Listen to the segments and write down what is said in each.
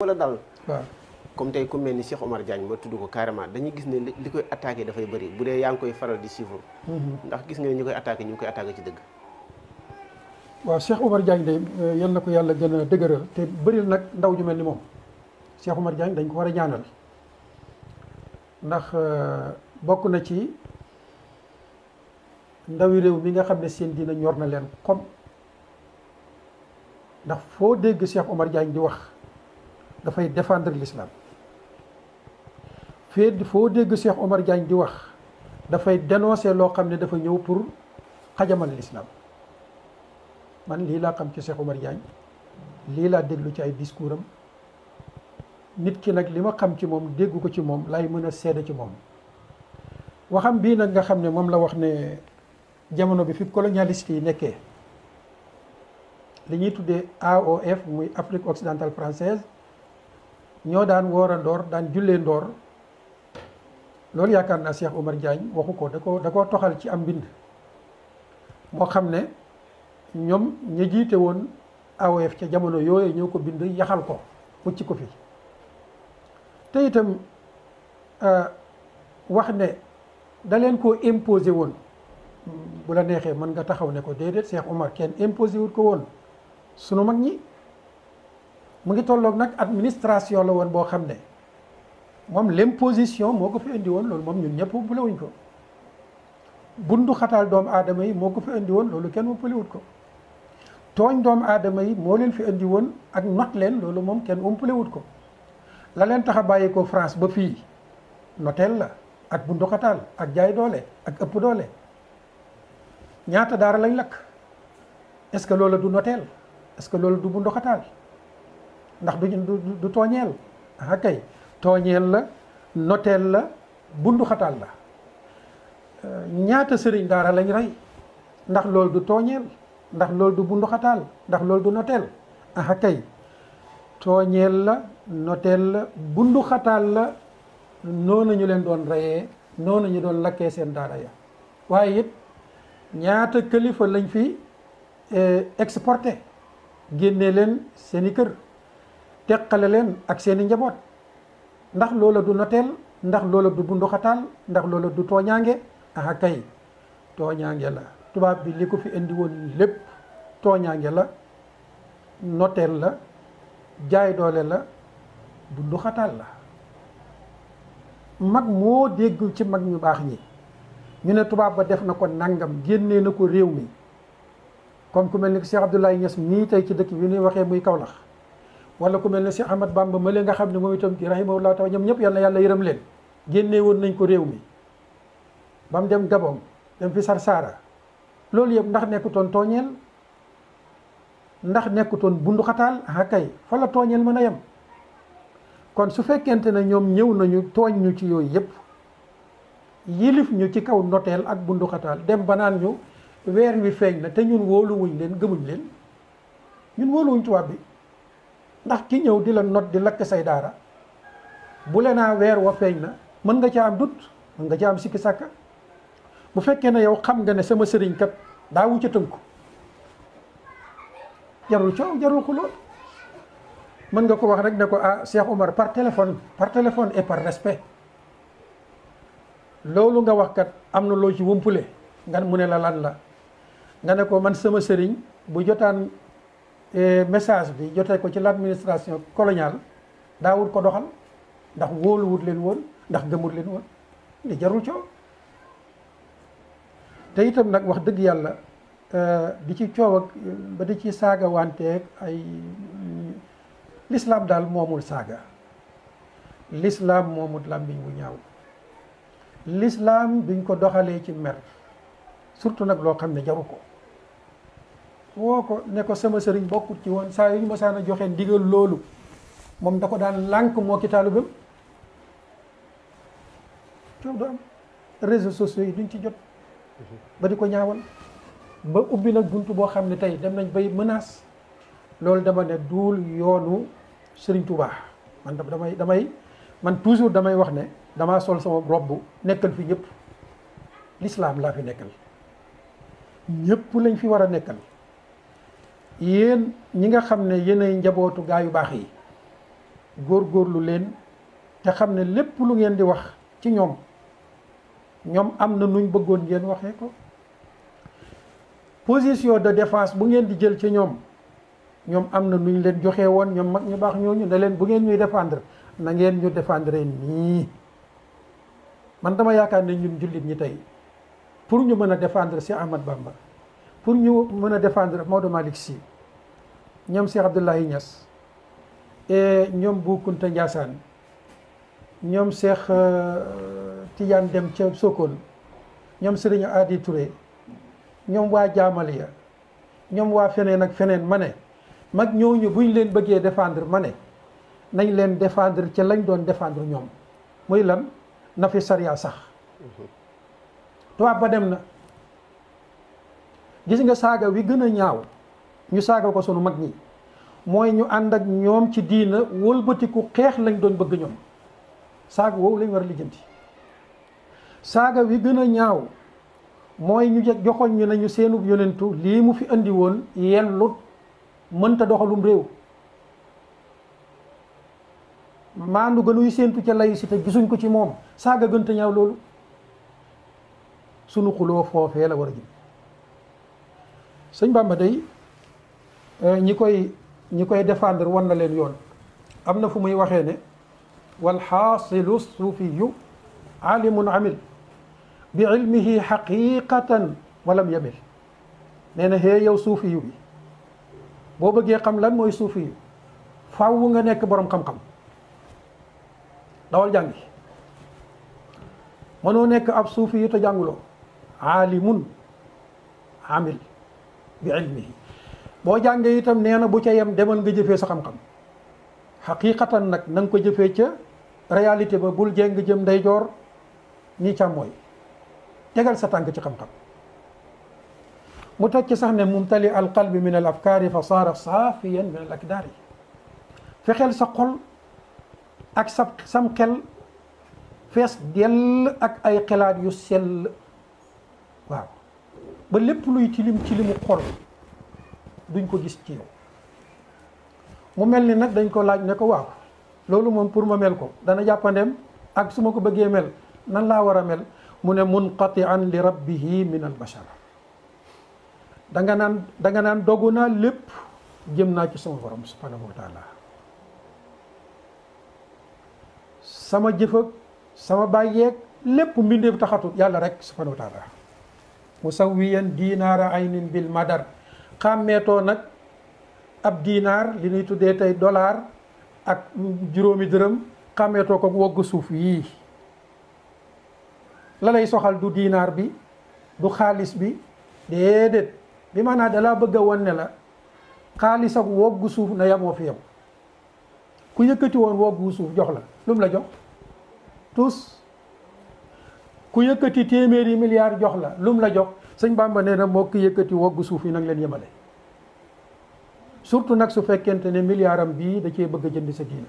wala dal waaw comme tey ku mel ni Cheikh Omar Diagne ma tudd ko carrément dañuy gis ne li koy attaqué dafay bëri bu dee yaa ngi koy faral di suivre. ndax gis nga ne ñi koy attaqué ñu ngi koy attaqué ci dëgg. waaw Cheikh Omar Diagne de yal na ko yàlla gën a dëgëral te bëril nag ndaw ju mel ni moom Cheikh Omar Diagne dañ ko war a ñaanal ndax bokk na ci ndawi réew mi nga xam ne seen dina ñor na leen comme ndax foo dégg Cheikh Omar Diagne di wax dafay défendre l'islam foo dégg Cheikh Omar Diagne di wax dafay dénoncer loo xam ne dafa ñëw pour xajamal l'islam man lii laa xam ci Cheikh Omar Diagne lii laa déglu ci ay discours am nit ki nag li ma xam ci moom déggu ko ci moom lay mën a seede ci moom waxam bii nag nga xam ne moom la wax ne jamono bi fi colonialiste yi nekkee li ñuy tuddee AOF muy Afrique occidentale française ñoo daan woor a ndoor daan jullee ndoor loolu yaakaar naa Cheikh Omar Diagne waxu ko da koo toxal ci am mbind moo xam ne ñoom ña jiite woon AOF ca jamono yooyu ñoo ko bind yaxal ko mucc ko fi te itam wax ne da leen koo imposé woon bu la neexee mën nga taxaw ne ko déedéet Cheikh Omar kenn imposé wut ko woon sunu mag ñi mu ngi tolloog nag administration la woon boo xam ne moom l'imposition moo ko fi indi woon loolu moom ñun ñëpp umpale wuñ ko bundu xataal doomu aadama yi moo ko fi indi woon loolu kenn umpale wut ko tooñ doomu aadama yi moo leen fi indi woon ak not leen loolu moom kenn umpale wut ko la leen tax a bàyyi ko France ba fii noteel la ak bundu xataal ak jaay doole ak ëpp doole ñaata daara lañ lakk est-ce que loolu du noteel est-ce que loolu du bundu xataal ndax du tooñeel ah kay tooñeel la noteel la bundu xataal la ñaata sëriñ daara lañ rey ndax loolu du tooñeel ndax loolu du bundu xataal ndax loolu du noteel ah kay tooñeel la noteel la bundu xataal la noonu ñu leen doon reyee noonu ñu doon lakkee seen daara ya waaye it ñaata kilifa lañ fi exporté génnee leen seeni kër teqale leen ak seeni njaboot ndax loola du noteel ndax loola du bundu xataal ndax loola du tooñaange ah kay tooñaange la tubaab bi li ko fi indi woon lépp tooñaange la noteel la jaay doole la bundu xataal la mag moo dégg ci mag ñu baax ñi ñu ne tubaab ba def na ko nangam génnee na ko réew mi comme ku mel ni Cheikh Abdoulaye Niass nii tey ci dëkk bi ñuy waxee muy Kaolack wala ku mel ne Cheikh Ahmad Bamba ma leen nga xam ne moom itam ci rahimahullah taala ñoom ñëpp yal na yàlla yërëm leen génnee woon nañ ko réew mi ba mu dem Gabon dem fi Sarsara loolu yëpp ndax nekkutoon tooñeel ndax nekkutoon bundu xataal ah kay fa la tooñeel mën a yem kon su fekkente ne ñoom ñëw nañu tooñ ñu ci yooyu yëpp yilif ñu ci kaw noteel ak bundu xataal dem ba naan ñu weer wi feeñ na te ñun wóoluwuñ leen gëmuñ leen ñun wóoluwuñ tubaab bi ndax ki ñëw di la not di lakk say daara bu le naa weer wa feeñ na mën nga ca am dut mën nga ca am sikki sàkka bu fekkee ne yow xam nga ne sama sëriñ kat daawu ca tënku jarul coow jarul xuloo mën nga ko wax rek ne ko ah Cheikh Omar par téléphone et par respect loolu nga wax kat am na loo ci wumpule nga mu ne la lan la nga ne ko man sama sëriñ bu jotaan message bi jotee ko ci l'administration coloniale daawul ko doxal ndax wóoluwut leen woon ndax gëmut leen woon li jarul coow te itam nag wax dëgg yàlla di ci coow ak ba di ci saaga wanteeg ay l'islam daal moomul saaga l'islam moomul làmmiñ bu ñaaw l'islam duñ ko doxalee ci mer surtout nag loo xam ne jaru ko woo ko ne ko sama sëriñ bokkut ci woon saa yu ñu mosaan a joxe ndigal loolu moom da ko daan lànk moo ki taalibam coow du am réseaux sociaux yi duñ ci jot ba di ko ñaawal ba ubbi nag buntu boo xam ne tey dem nañ bay menace loolu dama ne duul yoonu Sëriñ Tuubaa man man toujours damay wax ne damaa sol sama robb nekkal fi ñëpp l'islam laa fi nekkal ñëpp lañ fi war a nekkal yéen ñi nga xam ne yéenay njabootu gaa yu baax yi góorgóorlu leen te xam ne lépp lu ngeen di wax ci ñoom am na nuñ bëggoon ngeen waxee ko. position de défense bu ngeen di jël ci ñoom am na nuñ leen joxe woon ñoom mag ñu baax ñooñu ne leen bu ngeen ñuy défendre na ngeen ñu défendre nii. man dama yaakaar ne ñun jullit ñi tey pour ñu mën a défendre Cheikh Ahmad Bamba, pour ñu mën a défendre Maodo Malick Sy, ñoom Cheikh Abdoulaye Niass et ñoom Bou Kounta Ndiassane, ñoom Cheikh Tidiane Dem ca Sokone, ñoom Serigne Adi Touré, ñoom waa Jaamaliya, ñoom waa feneen ak feneen, ma ne mag ñooñu buñ leen bëggee défendre ma ne nañ leen défendre ca lañ doon défendre ñoom muy lan na fi sariya sax. tubaab ba dem na, gis nga saaga wi gën a ñaaw ñu saaga ko sunu mag ñi mooy ñu ànd ak ñoom ci diina wëlbatiku xeex lañ doon bëgg ñoom. saaga woowu lañ war a lijjanti. saaga wi gën a ñaaw mooy ñu joxoñ ñu nañu seenub yonentu lii mu fi andi woon yellut mënta doxalum réew. maandu gënuy séentu ca laïcité gisuñ ko ci moom, saaga gënta ñaaw loolu. sunu xuloo foofee la war a jëm. sëñ Bamba day ñi koy défendre wan na leen yoon. am na fu muy waxee ne wal xaasilu suufiyu alimun amil bi ilmihi xaqiqatan walam yamil. nee na xee yow suufiyu bi boo bëggee xam lan mooy suufiyu faaw nga nekk borom xam-xam, dawal jàngi. mënoo nekk ab suufiyu te jànguloo. alimun amil bi ilmihi. boo jàngee itam nee na bu ca yem demal nga jëfee sa xam-xam xaqiqatan nag na nga ko jëfee ca réalité ba, bul jéng jëm ndeyjoor ni càmmooy, tegal sa tànk ci xam-xam. mu teg ci sax ne mumtali al qalbi min al afkaari fa saara saafiyan min al akdaari. fexeel sa xol ak sam xel fees dell ak ay xelaat yu sell. waaw ba lépp luy tilim xol duñ ko gis ci yow. mu mel ni nag dañ ko laaj ne ko waaw loolu moom pour ma mel ko dana jàppandem ak su ma ko bëggee mel nan laa war a mel. mu ne munqati'an li rabbihi min al bashar. danga naan dogu naa lépp jëm naa ci sama borom subhanahu wa taala. sama jëf ak sama bàyyeeg lépp mbindeef taxatut yàlla rek subhanahu wa taala. musawiyan dinaara aynin bil madar. xàmmeetoo nag ab dinaar li ñuy tuddee tey dollar ak juróomi dërëm xàmmeetoo ko wogg suuf yii. la lay soxal du dinaar bi du xaalis bi déedéet, bi maanaam dalaa bëgg a wan ne la xaalis ak woggu suuf na yamoo fi yow. ku yëkkati woon woggu suuf jox la lu mu la jox tous. ku yëkkati téeméeri milliards jox la lu mu la jox. sëñ Bamba nee na moo ki yëkkati woggu suuf yi nag leen yemale. surtout nag su fekkente ne milliardam bii da cee bëgg a jënd sa diina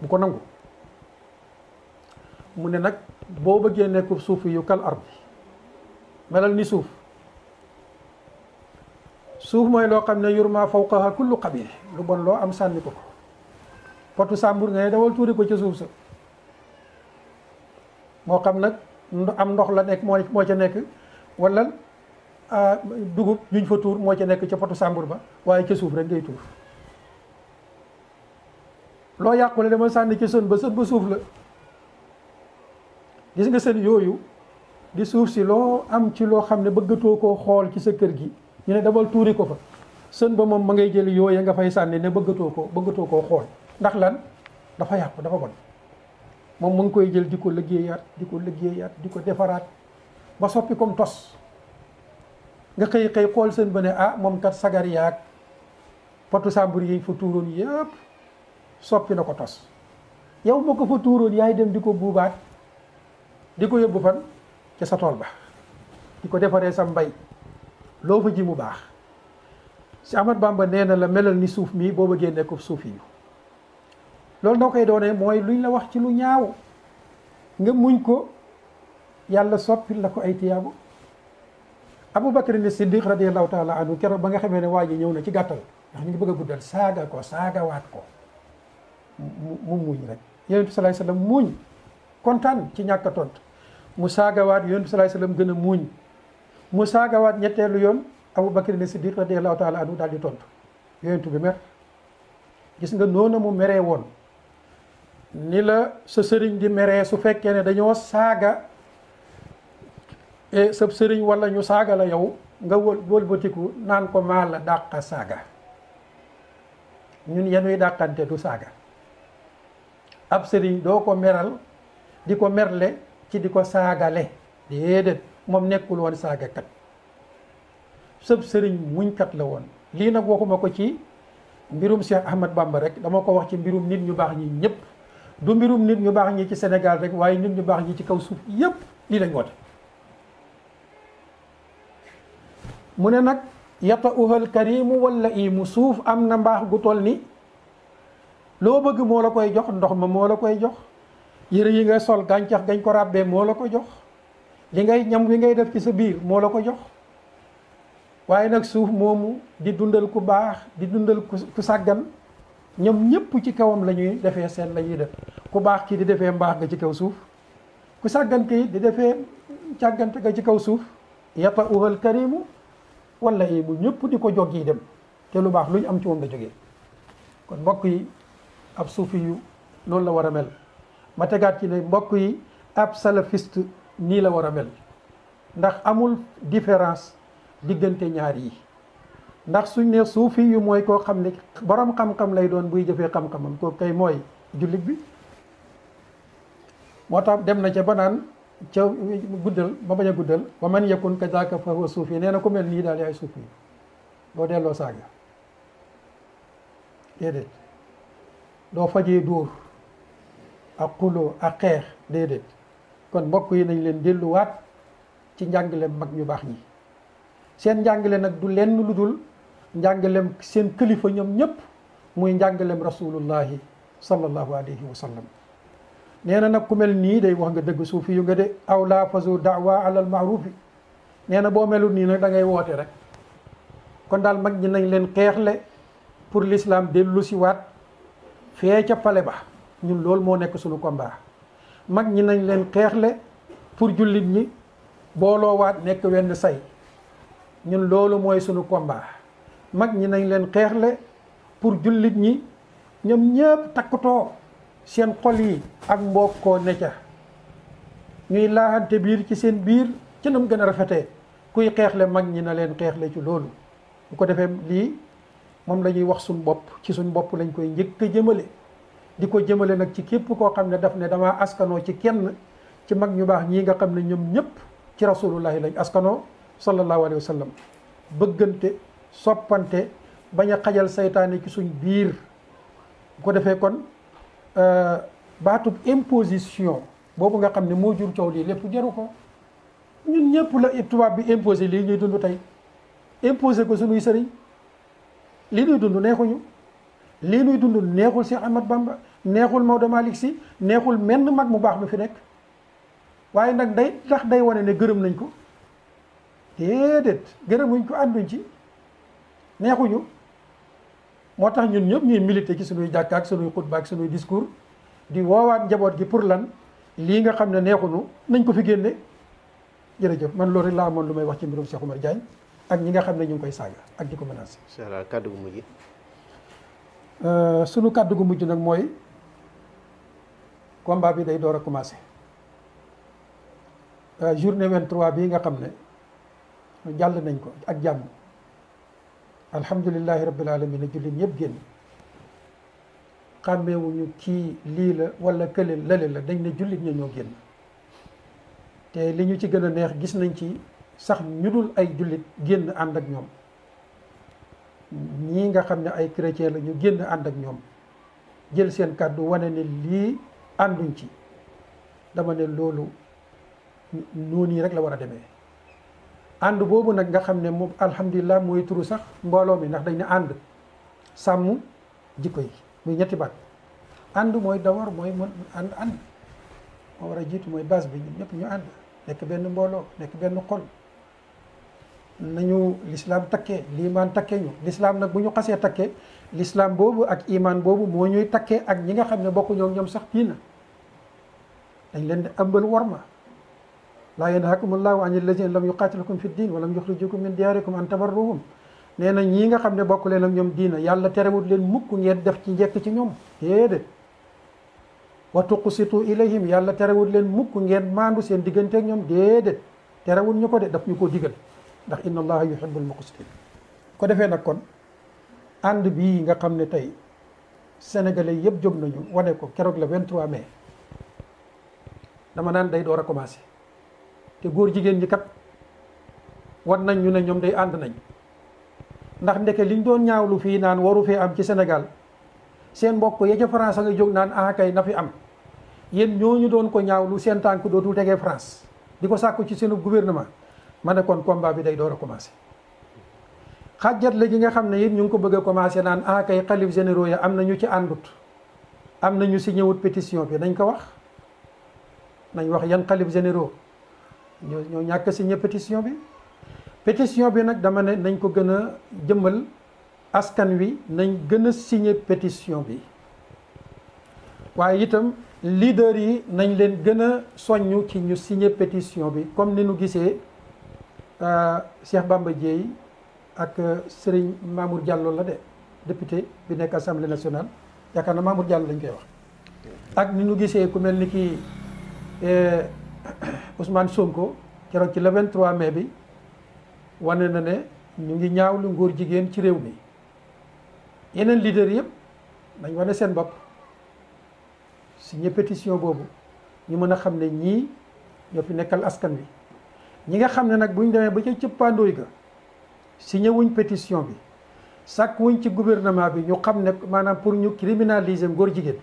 bu ko nangu. mu ne nag boo bëggee nekk suuf yu kal ardi melal ni suuf. suuf mooy loo xam ne yurma fawqaha kullu qabih, lu bon loo am sànni ko. potu sàmbur nga ne dawal tuuri ko ca suuf sa. moo xam nag am ndox la nekk moo ca nekk wala dugub juñ fa tuur moo ca nekk ca potu sàmbur ba, waaye ca suuf rek ngay tuur. loo yàqule dama sànni ca sën ba suuf la. gis nga sën yooyu di suuf si loo am ci loo xam ne bëggatoo koo xool ci sa kër gi ñu ne dabal tuuri ko fa. sën ba moom ma ngay jël yooya nga fay sànni ne bëggatoo koo xool. ndax lan? dafa yàqu, dafa bon. moom mu ngi koy jël di ko liggéeyaat di ko defaraat ba soppi comme tos. nga xëy xool sën ba ne moom kat sagar yaag potu sàmbur yi fa tuuroon yëpp soppi na ko tos. yow moo ko fa tuuroon yaay dem di ko buubaat di ko yóbbu fan ca sa tool ba di ko defaree sa mbay loo fa ji mu baax. si Ahmad Bamba nee na la melal ni suuf mii boo bëggee nekk suuf yi. loolu noo koy doonee mooy luñ la wax ci lu ñaaw nga muñ ko, yàlla soppil la ko ay tiyaabu. Abu Bakr ni Siddiq radiyallahu taala anhu keroog ba nga xamee ne waa ji ñëw na ci gàttal ndax ñu ngi bëgg a guddal saaga ko saagawaat ko mu muuñ rek yonent bi salaay sallam muuñ kontaan ci ñàkk a tontu mu saagawaat yonent bi salaay sallam gën a muuñ mu saagawaat ñetteelu yoon Abu Bakr ne Siddiq radiyallahu taala anhu daal di tontu yonent bi mer gis nga noonu mu meree woon ni la sa sëriñ di meree su fekkee ne dañoo saaga sa sëriñ wala ñu saaga la yow nga wëlbatiku naan ko maa la dàqa saaga ñun yenuy dàqante du saaga ab sëriñ doo ko meral di ko merle ci di ko saagale déedéet moom nekkul woon saagakat sëb sëriñ muñkat la woon lii nag waxuma ko ci mbirum Cheikh Ahmad Bamba rek dama ko wax ci mbirum nit ñu baax ñi ñëpp du mbirum nit ñu baax ñi ci Sénégal rek waaye nit ñu baax ñi ci kaw suuf yëpp lii lañ woote mu ne nag yata uhal karimu wala imu suuf am na mbaax gu toll ni loo bëgg moo la koy jox ndox ma moo la koy jox yére yi ngay sol gàncax gañ ko ràbbee moo la ko jox li ngay ñam wi ngay def ci sa biir moo la ko jox waaye nag suuf moomu di dundal ku baax di dundal ku sàggan ñoom ñëpp ci kawam la ñuy defee seen la ñuy def ku baax ki di defee mbaax ga ci kaw suuf ku sàggan ki di defee càggante ga ci kaw suuf yata uhal karimu wala yi mu ñëpp di ko jog yi dem te lu baax lu ñu am ci moom la jógee kon mbokk yi ab suufi yu noonu la war a mel ma tegaat ci ne mbokk yi ab salafiste nii la war a mel ndax amul différence diggante ñaar yi ndax suñ ne suufi yu mooy koo xam ne borom xam-xam lay doon buy jëfee xam-xamam koo kay mooy jullit bi moo tax dem na ca ba naan ca guddal ba bañ a guddal wa man yakun kadaka fa huwa suufi nee na ku mel nii daal yaay suufi doo delloo saaga déedéet doo fajee dóor ak xuloo ak xeex déedéet kon mbokk yi nañ leen delluwaat ci njàngaleem mag ñu baax ñi seen njàngale nag du lenn lu dul njàngaleem seen kilifa ñoom ñëpp muy njàngaleem rasulullahi sallallahu alayhi wa sallam nee na nag ku mel nii day wax nga dëgg suufi yu nga de aw laa fazu daawa alal maarufi nee na boo melul nii nag da ngay woote rek kon daal mag ñi nañ leen xeexle pour l'islam dellu si waat fee ca pale ba ñun loolu moo nekk suñu combat mag ñi nañ leen xeexle pour jullit ñi booloo waat nekk wenn say ñun loolu mooy suñu combat mag ñi nañ leen xeexle pour jullit ñi ñoom ñëpp takkatoo seen xol yi ak mbokkoo ne ca ñuy laaxante biir ci seen biir ci nam gën a rafetee kuy xeexle mag ñi na leen xeexle ci loolu bu ko defee lii moom la ñuy wax suñ bopp ci suñ bopp lañ koy njëkk a jëmale di ko jëmale nag ci képp koo xam ne daf ne damaa askanoo ci kenn ci mag ñu baax ñii nga xam ne ñoom ñëpp ci rasulullahi lañ askanoo sallallahu alayhi wa sallam bëggante soppante bañ a xajal saytaane ci suñ biir bu ko defee kon baatub imposition boobu nga xam ne moo jur coow lii lépp jaru ko ñun ñëpp la tubaab bi imposé lii ñuy dund tey imposé ko suñuy sëriñ lii ñuy dund neexuñu lii ñuy dund neexul Cheikh Ahmad Bamba neexul Maodo Malick Sy neexul menn mag mu baax mi fi nekk waaye nag day tax day wane ne gërëm nañ ko déedéet gërëmuñ ko ànduñ ci neexuñu moo tax ñun ñëpp ñuy milité ci suñuy jàkka ak suñuy xutba ak suñuy discours di woowaat njaboot gi pour lan lii nga xam ne neexuñu nañ ko fi génne jërëjëf man loolu rek laa amoon lu may wax ci mbirum Cheikh Oumar Diagne ak ñi nga xam ne ñu ngi koy saaga ak di ko menacé. incha allah kàddu gu mujj. sunu kàddu gu mujj nag mooy combat bi day door a commencé journée 23 bii nga xam ne jàll nañ ko ak jàmm alhamdulilahi rabbil alamin jullit ñëpp génn xàmmeewuñu kii lii la wala kële lale la dañ ne jullit ña ñoo génn te li ñu ci gën a neex gis nañ ci sax ñu dul ay jullit génn ànd ak ñoom ñii nga xam ne ay chrétien la ñu génn ànd ak ñoom jël seen kàddu wane ne lii ànduñ ci dama ne loolu noonu yi rek la war a demee ànd boobu nag nga xam ne moom alhamdulilah mooy turu sax mbooloo mi ndax dañ ne ànd sàmm jikko yi muy ñetti baat ànd mooy dawar mooy mën ànd moo war a jiitu mooy base bi ñun ñëpp ñu ànd nekk benn mbooloo nekk benn xol nañu l'islam takkee liimaan takkee ñu l'islam nag bu ñu xasee takkee l'islam boobu ak iman boobu moo ñuy takkee ak ñi nga xam ne bokku ñoom sax diina dañ leen di ëmbal warma laa yanhaakumullahu an allazina lam yuqatilukum fi ddin wa lam yuxrijukum min diyarikum an tabarruhum nee na ñii nga xam ne bokk leen ak ñoom diina yàlla terewut leen mukk ngeen def ci njekk ci ñoom déedéet wa tuqsitu ilayhim yàlla terewut leen mukk ngeen maandu seen diggante ak ñoom déedéet terewut ñu ko de daf ñu ko digal ndax inna allaha yuhibbul muqsitin ko defee nag kon ànd bii nga xam ne tey sénégalais yëpp jóg nañu wane ko keroog le 23 mai dama naan day door a commencé te góor jigéen ñi kat wan nañ ñu ne ñoom day ànd nañ ndax ndeke liñ doon ñaawlu fii naan waru fee am ci Sénégal seen mbokk ya ca France nga jóg naan ah kay na fi am yéen ñooñu doon ko ñaawlu seen tànk dootul tegee France di ko sàkku ci seen gouvernement ma ne kon combat bi day door a commencé xajjat la gi nga xam ne it ñu ngi ko bëgg a commencé naan ah kay xalif généraux ya am na ñu ci àndut am na ñu signé wut pétition bi nañ ko wax nañ wax yan xalif généraux ñoo ñàkk signé pétition bi nag dama ne nañ ko gën a jëmmal askan wi nañ gën a signé pétition bi waaye itam leader yi nañ leen gën a soññ ci ñu signé pétition bi comme ni nu gisee Cheikh Bamba Dièye ak Serigne Mamour Diallo la de député bi nekk assemblée nationale yaakaar na Mamour Diallo lañ koy wax ak ni nu gisee ku mel ni ki Ousmane Sonko keroog ci le 23 mai bi wane na ne ñu ngi ñaawlu ngóor jigéen ci réew mi yeneen leader yëpp nañ wane seen bopp signé pétition boobu ñu mën a xam ne ñii ñoo fi nekkal askan wi ñi nga xam ne nag buñ demee ba ca cëppaandooy ga signé wuñ pétition bi sàkk wuñ ci gouvernement bi ñu xam ne maanaam pour ñu criminaliser ngóor jigéen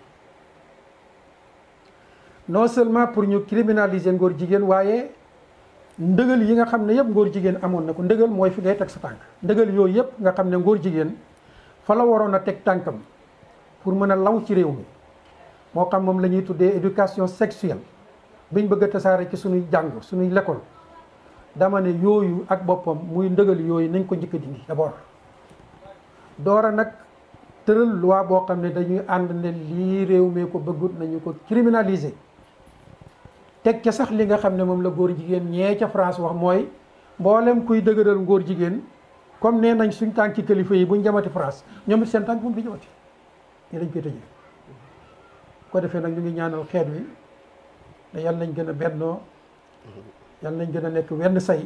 non seulement pour ñu criminaliser ngóor jigéen waaye ndëgal yi nga xam ne yëpp ngóor jigéen amoon na ko ndëgal mooy fi ngay teg sa tànk ndëgal yooyu yëpp nga xam ne ngóor jigéen fa la waroon a teg tànkam pour mën a law ci réew mi moo xam moom la ñuy tuddee éducation sexuelle biñ bëgg a tasaare ci suñuy jàng suñuy l'école dama ne yooyu ak boppam muy ndëgal yooyu nañ ko njëkk a dindi d'abord doora nag tëral loi boo xam ne dañuy ànd ne lii réew mi ko bëggut nañu ko criminaliser teg ca sax li nga xam ne moom la góor jigéen ñee ca France wax mooy mboolem kuy dëgëral ngóor jigéen comme nee nañ suñ tànki kilifa yi buñ jamati France ñoom it seen tànk moom di jamati ñi dañ koy tëjee ko defee nag ñu ngi ñaanal xeet wi te yàlla nañ gën a bennoo yàlla nañ gën a nekk wenn say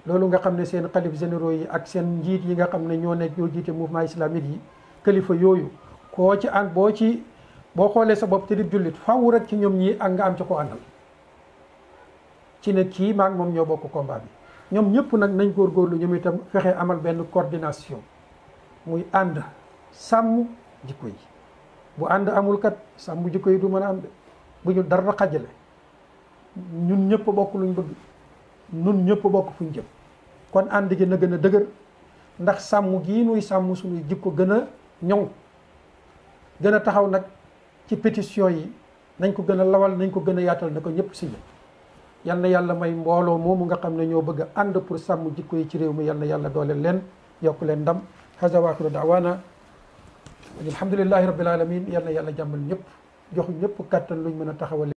loolu nga xam ne seen xalif généraux yi ak seen njiit yi nga xam ne ñoo jiite mouvement islamique yi kilifa yooyu koo ci ànd boo xoolee sa bopp te di jullit faw rek ci ñoom ñii ak nga am ci ko àndal ci ne kii maag moom ñoo bokk combat bi ñoom ñëpp nag nañ góorgóorlu ñoom itam fexe amal benn coordination muy ànd sàmm jikko yi bu ànd amul kat sàmm jikko yi du mën a am de bu ñu dara xajale ñun ñëpp bokk luñ bëgg ñun ñëpp bokk fuñ jëm kon ànd gi na gën a dëgër ndax sàmm gii nuy sàmm suñuy jikko gën a ñoŋ gën a taxaw nag ci pétition yi nañ ko gën a lawal nañ ko gën a yaatal na ko ñëpp signé yal na yàlla may mbooloo moomu nga xam ne ñoo bëgg a ànd pour sàmm jikko yi ci réew mi yal na yàlla dooleel leen yokk leen ndam haza wa axiru daawaana alhamdulillahi rabbil alamin yal na yàlla jàmmal ñëpp jox ñëpp kàttan luñ mën a taxawal